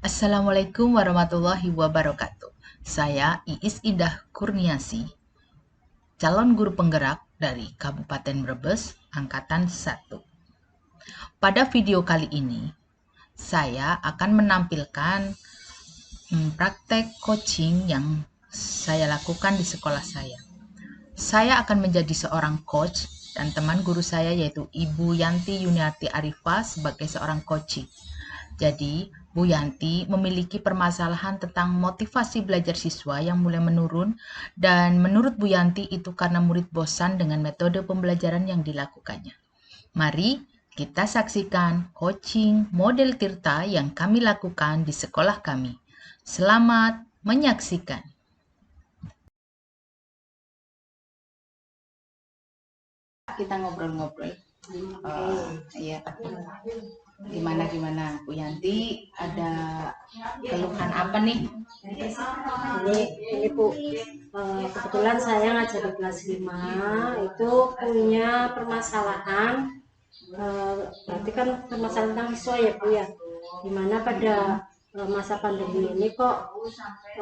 Assalamualaikum warahmatullahi wabarakatuh. Saya Iis Indah Kurniasi, calon guru penggerak dari Kabupaten Brebes, Angkatan 1. Pada video kali ini, saya akan menampilkan praktek coaching yang saya lakukan di sekolah saya. Saya akan menjadi seorang coach dan teman guru saya yaitu Ibu Yanti Yuniarti Arifah sebagai seorang coaching. Jadi, Bu Yanti memiliki permasalahan tentang motivasi belajar siswa yang mulai menurun dan menurut Bu Yanti itu karena murid bosan dengan metode pembelajaran yang dilakukannya. Mari kita saksikan coaching model Tirta yang kami lakukan di sekolah kami. Selamat menyaksikan. Kita ngobrol-ngobrol. Iya. Gimana Bu Yanti, ada keluhan apa nih? Ini Bu, kebetulan saya ngajar di kelas 5 itu punya permasalahan, berarti kan permasalahan tentang siswa ya Bu ya, dimana pada masa pandemi ini kok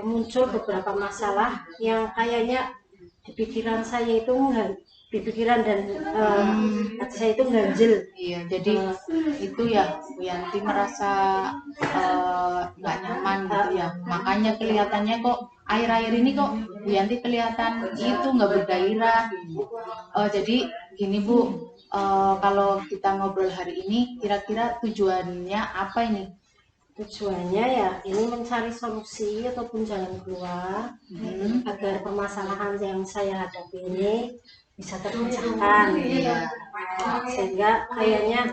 muncul beberapa masalah yang kayaknya di pikiran saya itu di pikiran dan hati saya itu ganjil. Iya, jadi itu ya Bu Yanti merasa nggak nyaman gitu ya. Makanya kelihatannya kok air-air ini kok Bu Yanti kelihatan itu nggak bergairah. Jadi gini Bu, kalau kita ngobrol hari ini, kira-kira tujuannya apa ini? Tujuannya ya ini mencari solusi ataupun jalan keluar agar permasalahan yang saya hadapi ini bisa terpecahkan, sehingga kayaknya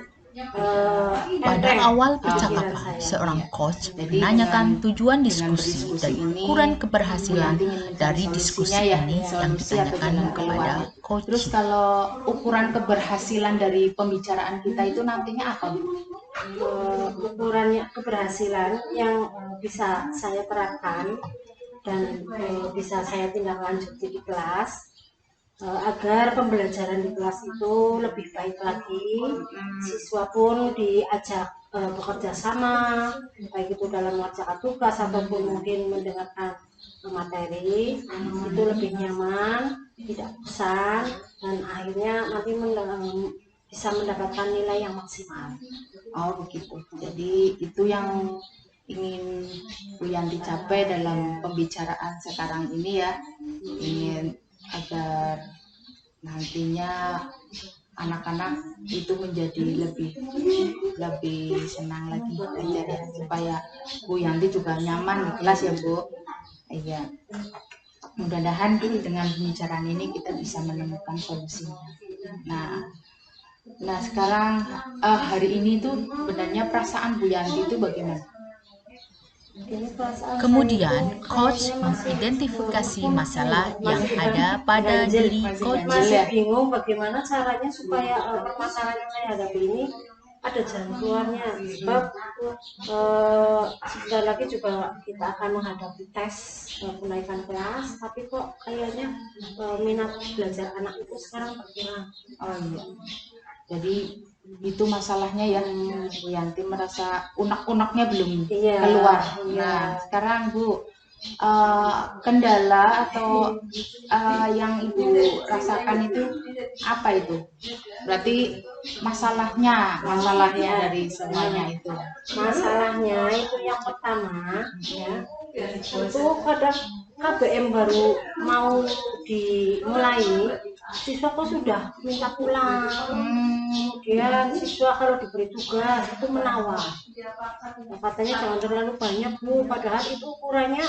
pada awal percakapan, seorang coach menanyakan tujuan diskusi dan ukuran keberhasilan dari diskusi ini yang ditanyakan kepada coach. Terus kalau ukuran keberhasilan dari pembicaraan kita itu nantinya apa? Ukurannya keberhasilan yang bisa saya terapkan dan bisa saya tindak lanjuti di kelas, agar pembelajaran di kelas itu lebih baik lagi, siswa pun diajak bekerja sama, baik itu dalam mengerjakan tugas ataupun mungkin mendengarkan materi, itu lebih nyaman, tidak bosan, dan akhirnya nanti bisa mendapatkan nilai yang maksimal. Oh begitu. Jadi itu yang ingin Bu Yanti capai dalam pembicaraan sekarang ini ya. Ingin agar nantinya anak-anak itu menjadi lebih senang lagi belajar ya, supaya Bu Yanti juga nyaman di kelas ya Bu. Iya. Mudah-mudahan dengan pembicaraan ini kita bisa menemukan solusinya. Nah sekarang hari ini tuh sebenarnya perasaan Bu Yanti itu bagaimana? Kemudian, coach mengidentifikasi masalah yang ada pada diri coach. Masih bingung bagaimana caranya supaya permasalahan yang saya hadapi ini ada jalan keluarnya, sebab sebentar lagi juga kita akan menghadapi tes kenaikan kelas, tapi kok kayaknya minat belajar anak itu sekarang berkurang. Oh iya, jadi itu masalahnya ya, Bu Yanti merasa unek-uneknya belum keluar. Nah sekarang Bu, kendala atau yang Ibu rasakan itu apa itu? Berarti masalahnya dari semuanya itu. Masalahnya itu yang pertama ya, itu pada KBM baru mau dimulai, siswa kok sudah minta pulang. Kemudian siswa kalau diberi tugas itu menawar, nah, katanya jangan terlalu banyak Bu, padahal itu ukurannya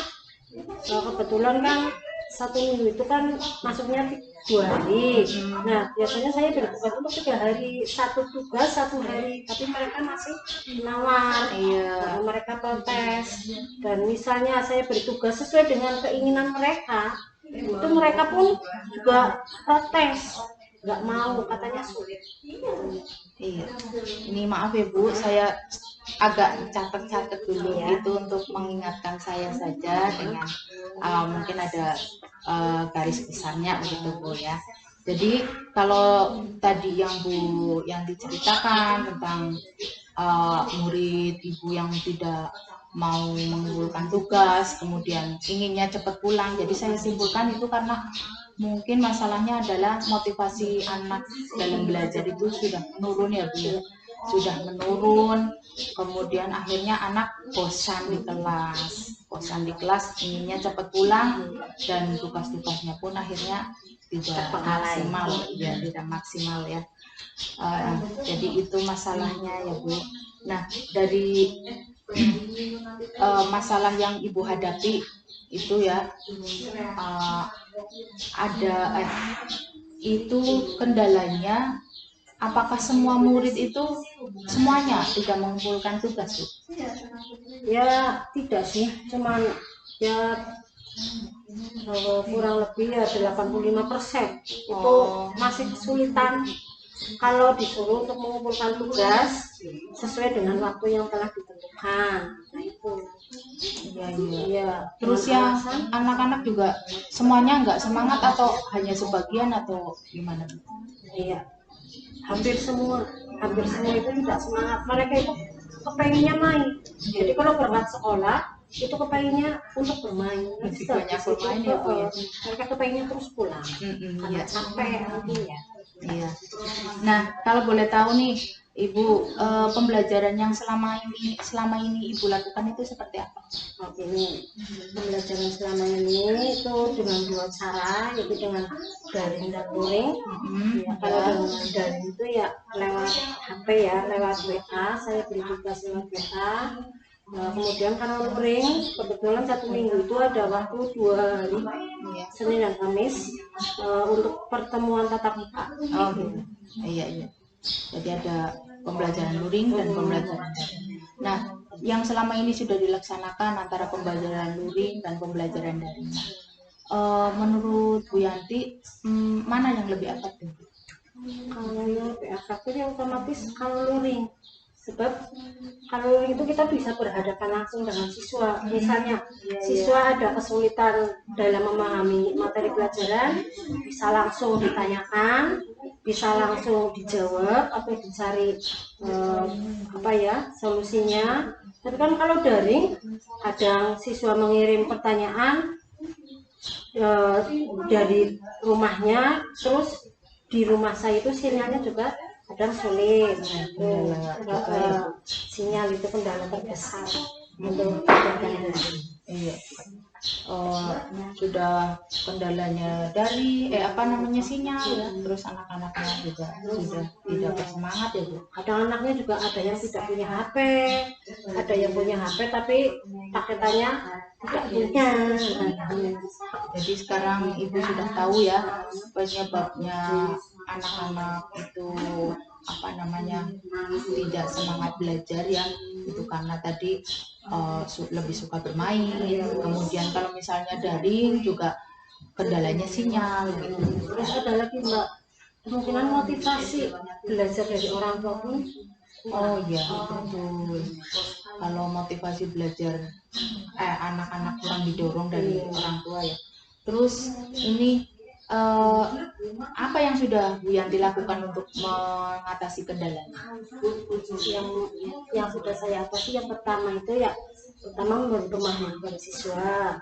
kebetulan kan satu minggu itu kan masuknya 2 hari. Nah biasanya saya bertugas untuk 3 hari, satu tugas 1 hari, tapi mereka masih menawar. Karena mereka protes, dan misalnya saya bertugas sesuai dengan keinginan mereka, itu mereka pun juga protes, nggak mau, katanya sulit. Iya, ini maaf ya Bu, saya agak catat-catat dulu Ya. itu untuk mengingatkan saya saja dengan mungkin ada garis besarnya begitu Bu ya. Jadi kalau tadi yang Bu yang diceritakan tentang murid ibu yang tidak mau mengumpulkan tugas, kemudian inginnya cepat pulang. Jadi saya simpulkan itu karena mungkin masalahnya adalah motivasi anak dalam belajar itu sudah menurun ya Bu ya. Sudah menurun, kemudian akhirnya anak bosan di kelas, inginnya cepat pulang, dan tugas-tugasnya pun akhirnya tidak maksimal ya, jadi itu masalahnya ya Bu. Nah, dari masalah yang Ibu hadapi itu ya, itu kendalanya. Apakah semua murid itu semuanya tidak mengumpulkan tugas, Bu? Ya tidak sih, cuman ya kurang lebih ya 85% itu masih kesulitan kalau disuruh untuk mengumpulkan tugas sesuai dengan waktu yang telah ditentukan. Nah itu. Iya. Terus ya anak-anak juga semuanya nggak semangat atau hanya sebagian atau gimana? Iya. Hampir semua itu tidak semangat. Mereka itu kepenginnya main. Jadi kalau berangkat sekolah itu kepenginnya untuk bermain. Banyak bermain ya Bu ya. Mereka kepenginnya terus pulang. Karena capek nantinya. Iya. Nah, kalau boleh tahu nih Ibu, pembelajaran yang selama ini Ibu lakukan itu seperti apa? Oke, ini pembelajaran selama ini itu dengan dua cara, yaitu dengan daring dan luring. Ya, kalau dengan daring itu ya lewat HP ya, lewat WA, saya beri tugas lewat WA. Kemudian kalau luring, kebetulan 1 minggu itu ada waktu 2 hari, Senin dan Kamis, untuk pertemuan tatap muka. Oh gitu. Iya. Jadi ada pembelajaran luring dan pembelajaran daring. Nah, yang selama ini sudah dilaksanakan antara pembelajaran luring dan pembelajaran daring. Menurut Bu Yanti, mana yang lebih efektif? Kalau yang lebih efektif yang otomatis kalau luring. Sebab kalau itu kita bisa berhadapan langsung dengan siswa. Misalnya siswa ada kesulitan dalam memahami materi pelajaran, bisa langsung ditanyakan, bisa langsung dijawab atau dicari solusinya. Tapi kan kalau daring, kadang siswa mengirim pertanyaan dari rumahnya, terus di rumah saya itu sinyalnya juga kadang sulit. Sinyal itu kendala terbesar untuk pembelajaran. Iya. Sudah kendalanya dari sinyal ya. Terus anak-anaknya juga sudah tidak bersemangat ya Bu. Kadang anaknya juga ada yang tidak punya HP, ada yang punya HP tapi paketannya tidak punya. Jadi sekarang Ibu sudah tahu ya penyebabnya anak-anak itu tidak semangat belajar ya, itu karena tadi lebih suka bermain. Kemudian kalau misalnya daring juga kendalanya sinyal gitu. Terus ada lagi Mbak, kemungkinan motivasi belajar dari orang tua pun. Oh iya betul. Kalau motivasi belajar anak-anak kurang didorong dari orang tua ya. Terus ini apa yang sudah Bu Yanti lakukan untuk mengatasi kendalanya? Yang sudah saya atasi, yang pertama itu ya pertama memahami para siswa.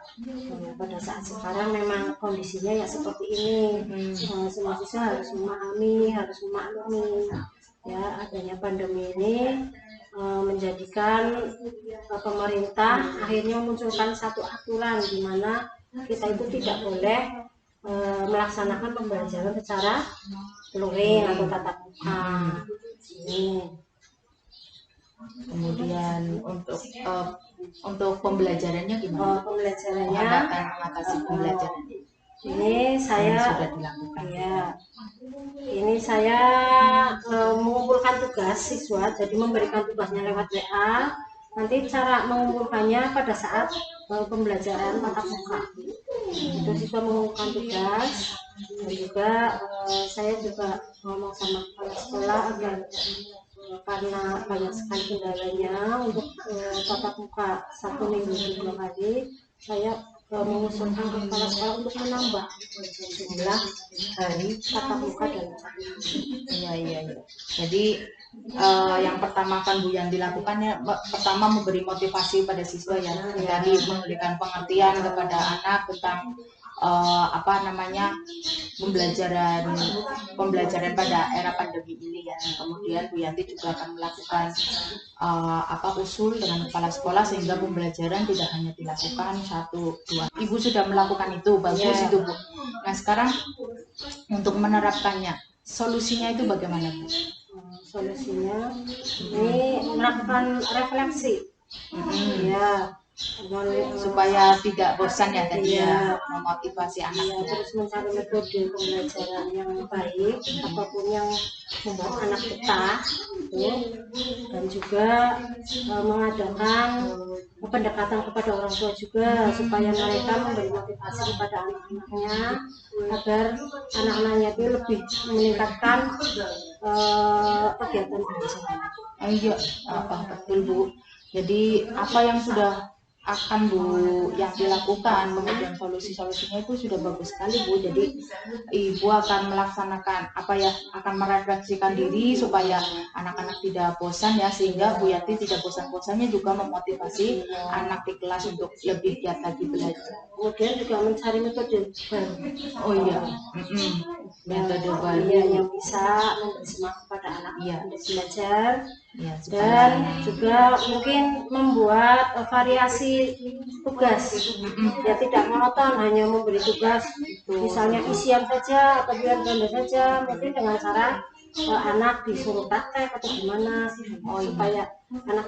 Pada saat sekarang memang kondisinya ya seperti ini. Semua siswa harus memahami, harus memaklumi ya adanya pandemi ini menjadikan pemerintah akhirnya memunculkan satu aturan di mana kita itu tidak boleh melaksanakan pembelajaran secara luring atau tatap muka. Kemudian untuk pembelajarannya gimana? Pembelajarannya mengatasi pembelajaran ini saya sudah dilakukan. Ya, ini saya mengumpulkan tugas siswa, jadi memberikan tugasnya lewat WA. Nanti cara mengumpulkannya pada saat pembelajaran tatap muka. Itu siswa mengumpulkan tugas, dan juga saya juga ngomong sama kepala sekolah agar karena banyak sekali kendalanya untuk tatap muka 1 minggu 2 hari, saya mengusulkan ke kepala sekolah untuk menambah jumlah hari tatap muka dalam satu minggu. Iya. Jadi yang pertama kan Bu yang dilakukan ya, pertama memberi motivasi pada siswa ya, tadi memberikan pengertian kepada anak tentang pembelajaran pada era pandemi ini ya. Kemudian Bu Yanti juga akan melakukan usul dengan kepala sekolah sehingga pembelajaran tidak hanya dilakukan 1-2. Ibu sudah melakukan itu, bagus itu Bu. Nah sekarang untuk menerapkannya, solusinya itu bagaimana Bu? Solusinya ini melakukan refleksi, ya, supaya tidak bosan ya tadi ya, memotivasi anak. Terus mencari metode pembelajaran yang baik, apapun yang membuat anak betah, dan juga mengadakan pendekatan kepada orang tua juga supaya mereka memberi motivasi kepada anak-anaknya agar anak-anaknya itu lebih meningkatkan kegiatan belajar. Iya, betul Bu. Jadi apa yang sudah akan Bu yang dilakukan, kemudian solusinya itu sudah bagus sekali Bu. Jadi Ibu akan melaksanakan akan merefleksikan diri supaya anak-anak tidak bosan ya, sehingga Bu Yanti tidak bosan-bosannya juga memotivasi anak di kelas untuk lebih giat lagi belajar. Kemudian juga mencari metode baru. Oh iya, metode baru yang bisa memberi semangat kepada anak untuk belajar. Ya, dan juga mungkin membuat variasi tugas, ya tidak monoton hanya memberi tugas misalnya isian saja atau biar ganda saja, mungkin dengan cara anak disuruh praktek atau gimana supaya anak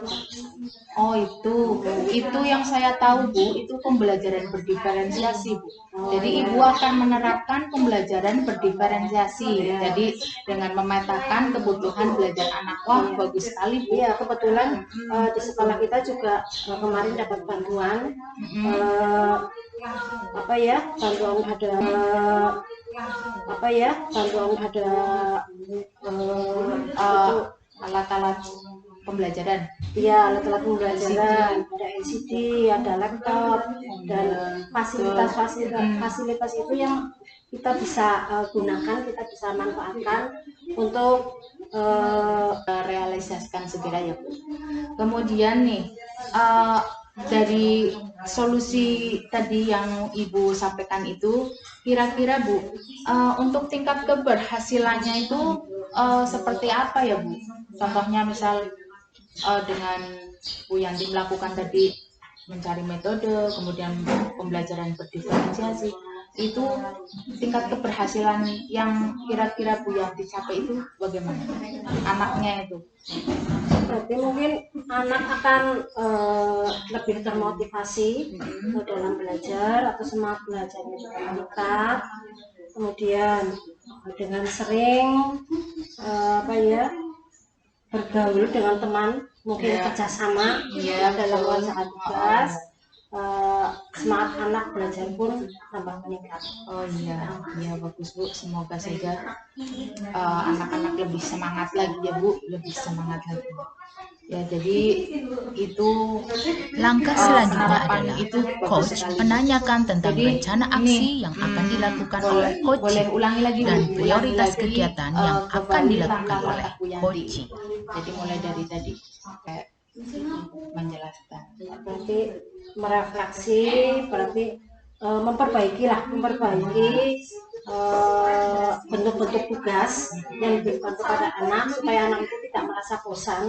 itu yang saya tahu Bu, itu pembelajaran berdiferensiasi Bu. Jadi Ibu akan menerapkan pembelajaran berdiferensiasi. Jadi dengan memetakan kebutuhan belajar anak. Wah, bagus sekali Bu. Iya, kebetulan di sekolah kita juga kemarin dapat bantuan alat-alat pembelajaran. Iya, alat-alat pembelajaran, ada LCD, ada laptop, dan fasilitas itu yang kita bisa gunakan, kita bisa manfaatkan untuk realisasikan segera ya Bu. Kemudian nih dari solusi tadi yang Ibu sampaikan itu, kira-kira Bu untuk tingkat keberhasilannya itu seperti apa ya Bu? Contohnya misal dengan Bu Yanti melakukan tadi mencari metode, kemudian pembelajaran berdiferensiasi, itu tingkat keberhasilan yang kira-kira Bu Yanti capai itu bagaimana? Anaknya itu? Berarti mungkin anak akan lebih termotivasi dalam belajar atau semangat belajarnya juga meningkat. Kemudian dengan sering bergaul dengan teman, mungkin kerjasama dalam mengerjakan tugas, semangat anak belajar pun tambah meningkat. Oh iya, bagus Bu. Semoga saja anak-anak lebih semangat lagi ya Bu, lebih semangat lagi. Ya, jadi itu langkah selanjutnya adalah coach menanyakan tentang rencana aksi yang akan dilakukan oleh coach dan prioritas kegiatan yang akan dilakukan oleh coach. Jadi mulai dari tadi sampai menjelaskan. Berarti merefleksi, berarti memperbaiki bentuk-bentuk tugas yang diberikan kepada anak supaya anak itu tidak merasa bosan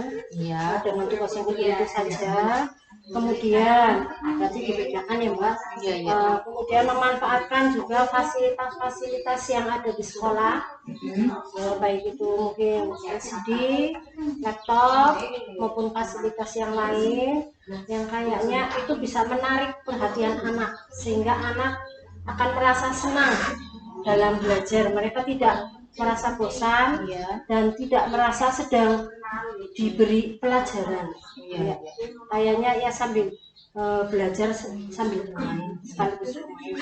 dengan tugas yang itu saja. Kemudian berarti dibedakan ya Mbak. Kemudian memanfaatkan juga fasilitas-fasilitas yang ada di sekolah, baik itu mungkin LCD, laptop maupun fasilitas yang lain yang kayaknya itu bisa menarik perhatian anak sehingga anak akan merasa senang dalam belajar. Mereka tidak merasa bosan dan tidak merasa sedang diberi pelajaran. Kayaknya ya sambil belajar sambil bermain sekaligus bermain.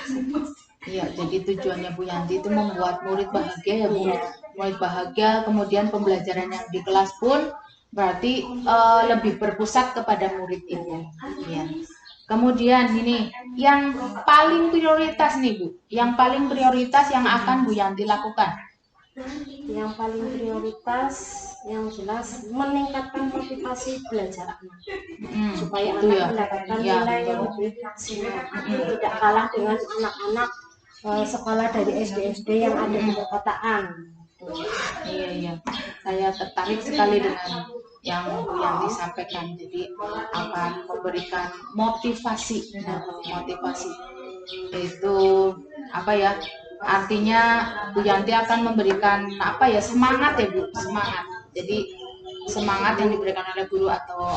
Iya, jadi tujuannya Bu Yanti itu membuat murid bahagia ya Bu. Murid bahagia, kemudian pembelajaran yang di kelas pun berarti lebih berpusat kepada murid itu. Ya. Kemudian ini yang paling prioritas nih Bu, yang paling prioritas yang akan Bu Yanti lakukan. Yang paling prioritas yang jelas meningkatkan motivasi belajar anak supaya itu anak ya. mendapatkan Ya, nilai yang betul. lebih maksimal, tidak kalah dengan anak-anak sekolah dari SD-SD yang ada di perkotaan. Iya, iya. Saya tertarik sekali dengan yang Bu Yanti sampaikan. Jadi akan memberikan motivasi, motivasi itu apa ya? Artinya Bu Yanti akan memberikan apa ya, semangat ya Bu, semangat. Jadi semangat yang diberikan oleh guru atau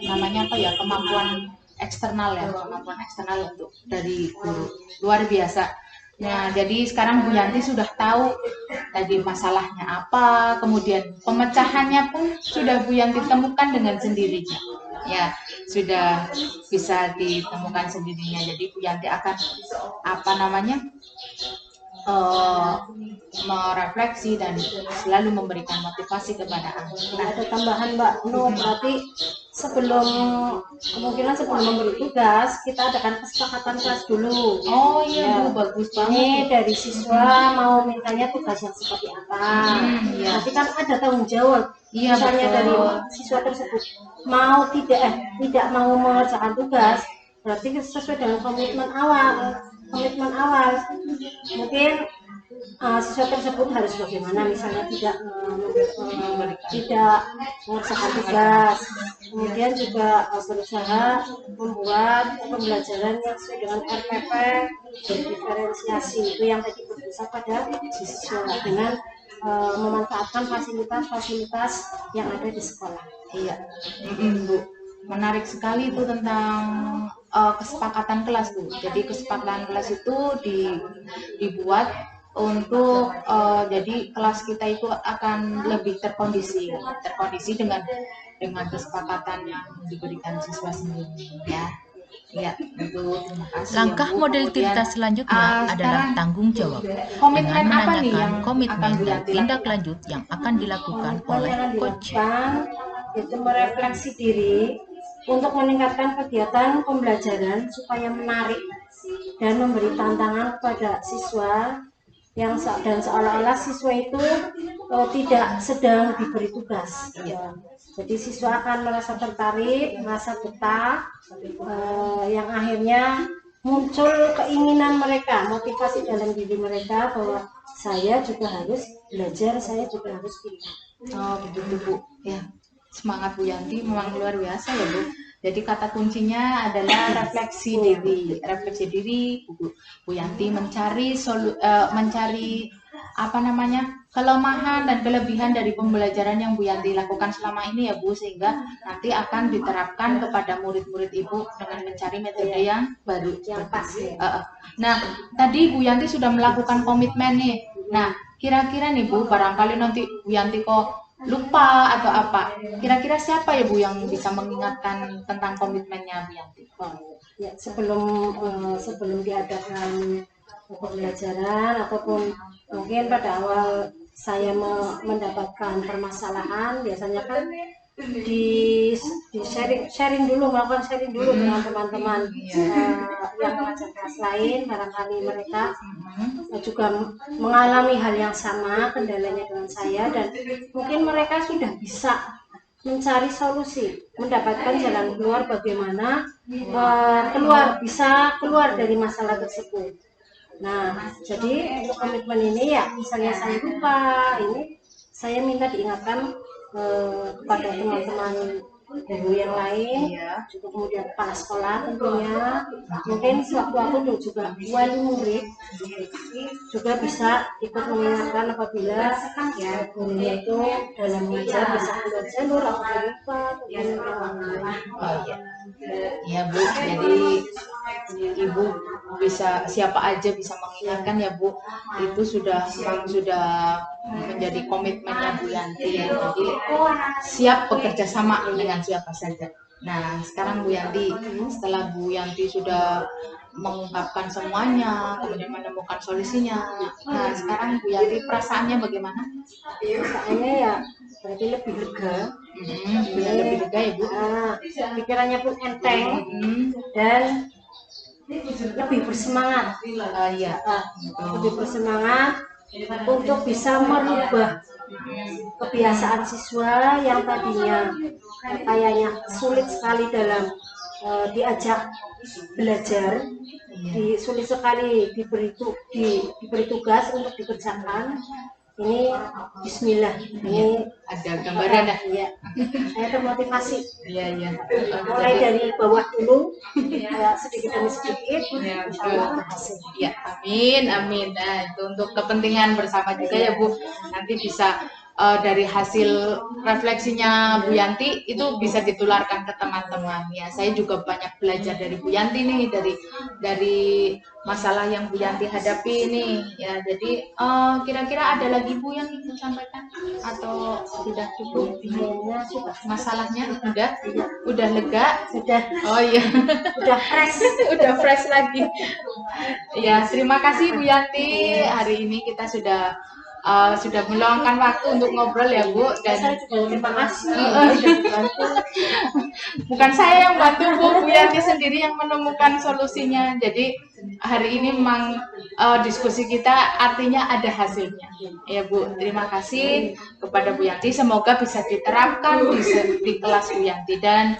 namanya apa ya, kemampuan eksternal ya, kemampuan eksternal untuk dari guru luar biasa. Nah, jadi sekarang Bu Yanti sudah tahu tadi masalahnya apa, kemudian pemecahannya pun sudah Bu Yanti temukan dengan sendirinya. Ya, sudah bisa ditemukan sendirinya. Jadi Bu Yanti akan apa namanya? Merefleksi dan selalu memberikan motivasi kepada anak. Ada tambahan Mbak Nur, berarti sebelum memberi tugas kita adakan kesepakatan kelas dulu. Oh iya Bu, bagus banget. Ini dari siswa mau mintanya tugas yang seperti apa. Iya. Nanti kan ada tanggung jawab. Iya, Misalnya betul. dari siswa tersebut mau tidak mau mengerjakan tugas, berarti sesuai dengan komitmen awal. Mungkin siswa tersebut harus bagaimana, misalnya tidak mengerjakan tugas, kemudian juga berusaha membuat pembelajaran yang sesuai dengan RPP diferensiasi itu yang tadi berpusat pada siswa dengan memanfaatkan fasilitas-fasilitas yang ada di sekolah. Iya, Bu. Menarik sekali itu tentang kesepakatan kelas Bu. Jadi kesepakatan kelas itu dibuat untuk jadi kelas kita itu akan lebih terkondisi dengan kesepakatan yang diberikan siswa sendiri ya. Ya, itu terima kasih. Langkah ya, Bu. model Kemudian, cerita selanjutnya adalah sekarang tanggung jawab komitmen dengan apa nih menanyakan yang komitmen akan Bu dan Yanti tindak lakukan? lanjut yang akan dilakukan Komitmen oleh yang coach. dilakukan itu merefleksi diri untuk meningkatkan kegiatan pembelajaran supaya menarik dan memberi tantangan kepada siswa dan seolah-olah siswa itu tidak sedang diberi tugas. Jadi siswa akan merasa tertarik, merasa betah, yang akhirnya muncul keinginan mereka, motivasi dalam diri mereka bahwa saya juga harus belajar, saya juga harus pintar. Oh begitu Bu, ya semangat Bu Yanti memang luar biasa ya Bu. Jadi kata kuncinya adalah refleksi diri. Bu Yanti mencari apa namanya, kelemahan dan kelebihan dari pembelajaran yang Bu Yanti lakukan selama ini ya Bu, sehingga nanti akan diterapkan kepada murid-murid Ibu dengan mencari metode yang baru yang pas. Nah, tadi Bu Yanti sudah melakukan komitmen nih. Nah, kira-kira nih Bu, barangkali nanti Bu Yanti kok lupa atau apa. Kira-kira siapa ya Bu yang bisa mengingatkan tentang komitmennya Bu Yanti? Ya, sebelum diadakan pembelajaran ataupun mungkin pada awal saya mendapatkan permasalahan, biasanya kan di sharing dulu, melakukan sharing dulu dengan teman-teman yang mengajar kelas lain, barangkali mereka juga mengalami hal yang sama, kendalanya dengan saya, dan mungkin mereka sudah bisa mencari solusi, mendapatkan jalan keluar bagaimana bisa keluar dari masalah tersebut. Nah, jadi untuk komitmen ini ya, misalnya saya lupa, ini saya minta diingatkan kepada teman-teman guru yang lain, juga kemudian kepala sekolah tentunya, mungkin sewaktu-waktu juga wali murid juga bisa ikut mengingatkan apabila ya gurunya itu dalam mengajar bisa keluar jalur atau lupa Ya Bu, jadi Ibu bisa, siapa aja bisa mengingatkan ya Bu, itu sudah menjadi komitmennya Bu Yanti. Jadi siap bekerja sama dengan siapa saja. Nah, sekarang Bu Yanti, setelah Bu Yanti sudah mengungkapkan semuanya, kemudian menemukan solusinya. Nah, sekarang Bu Yanti perasaannya bagaimana? Perasaannya ya berarti lebih lega, Sudah lebih lega ya Bu. Pikirannya pun enteng Hmm. dan lebih bersemangat. Iya. Lebih bersemangat untuk bisa merubah kebiasaan siswa yang tadinya kayaknya sulit sekali dalam diajak belajar, sulit sekali diberi tugas untuk dikerjakan. Ini Bismillah, ini Ada gambaran dah. ya, saya termotivasi. Iya. Mulai dari bawah dulu, sedikit demi sedikit, Ya, insya Allah berhasil. Ya, amin. Nah, itu untuk kepentingan bersama juga ya Bu. Nanti bisa dari hasil refleksinya Bu Yanti itu bisa ditularkan ke teman-teman. Ya, saya juga banyak belajar dari Bu Yanti nih, dari masalah yang Bu Yanti hadapi ini. Ya, jadi kira-kira ada lagi Bu yang ingin sampaikan atau sudah cukup Kayaknya sudah masalahnya? Udah lega? sudah Oh iya. sudah fresh. Udah fresh lagi. Ya, terima kasih Bu Yanti. Hari ini kita sudah meluangkan waktu untuk ngobrol ya Bu. Saya Dan juga terima kasih sudah dibantu. bukan saya yang bantu Bu Yanti sendiri yang menemukan solusinya. Jadi hari ini memang diskusi kita artinya ada hasilnya. Ya Bu, terima kasih kepada Bu Yanti. Semoga bisa diterapkan di kelas Bu Yanti. Dan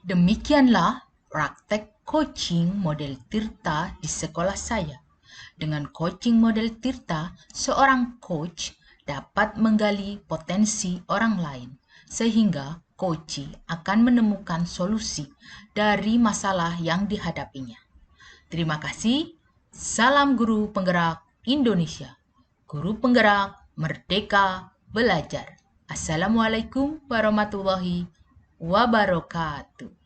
Demikianlah praktek coaching model Tirta di sekolah saya. Dengan coaching model Tirta, seorang coach dapat menggali potensi orang lain, sehingga coach akan menemukan solusi dari masalah yang dihadapinya. Terima kasih. Salam Guru Penggerak Indonesia. Guru Penggerak Merdeka Belajar. Assalamualaikum warahmatullahi wabarakatuh.